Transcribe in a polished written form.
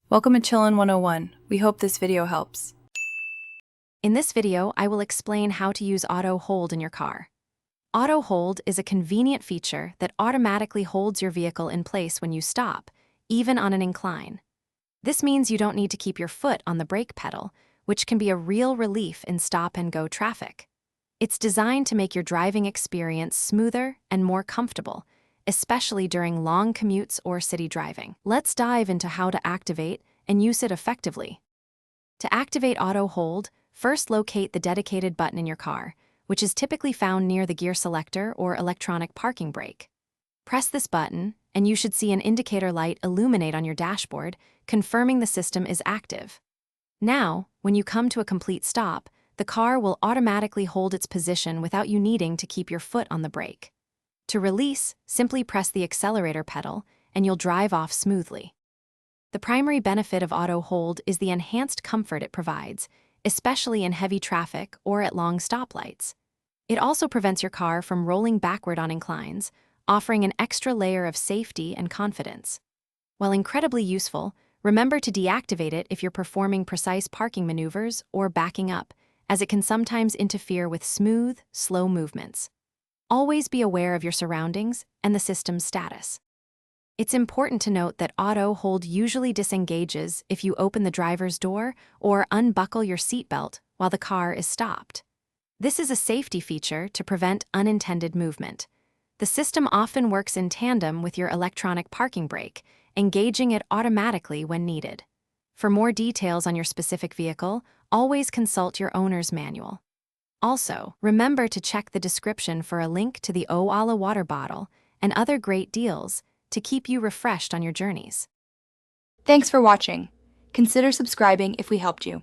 Welcome to Chillin' 101. We hope this video helps. In this video, I will explain how to use auto hold in your car. Auto hold is a convenient feature that automatically holds your vehicle in place when you stop, even on an incline. This means you don't need to keep your foot on the brake pedal, which can be a real relief in stop-and-go traffic. It's designed to make your driving experience smoother and more comfortable, especially during long commutes or city driving. Let's dive into how to activate and use it effectively. To activate auto hold, first locate the dedicated button in your car, which is typically found near the gear selector or electronic parking brake. Press this button, and you should see an indicator light illuminate on your dashboard, confirming the system is active. Now, when you come to a complete stop, the car will automatically hold its position without you needing to keep your foot on the brake. To release, simply press the accelerator pedal, and you'll drive off smoothly. The primary benefit of auto hold is the enhanced comfort it provides, especially in heavy traffic or at long stoplights. It also prevents your car from rolling backward on inclines, offering an extra layer of safety and confidence. While incredibly useful, remember to deactivate it if you're performing precise parking maneuvers or backing up, as it can sometimes interfere with smooth, slow movements. Always be aware of your surroundings and the system's status. It's important to note that auto hold usually disengages if you open the driver's door or unbuckle your seatbelt while the car is stopped. This is a safety feature to prevent unintended movement. The system often works in tandem with your electronic parking brake, engaging it automatically when needed. For more details on your specific vehicle, always consult your owner's manual. Also, remember to check the description for a link to the Oala water bottle and other great deals to keep you refreshed on your journeys. Thanks for watching. Consider subscribing if we helped you.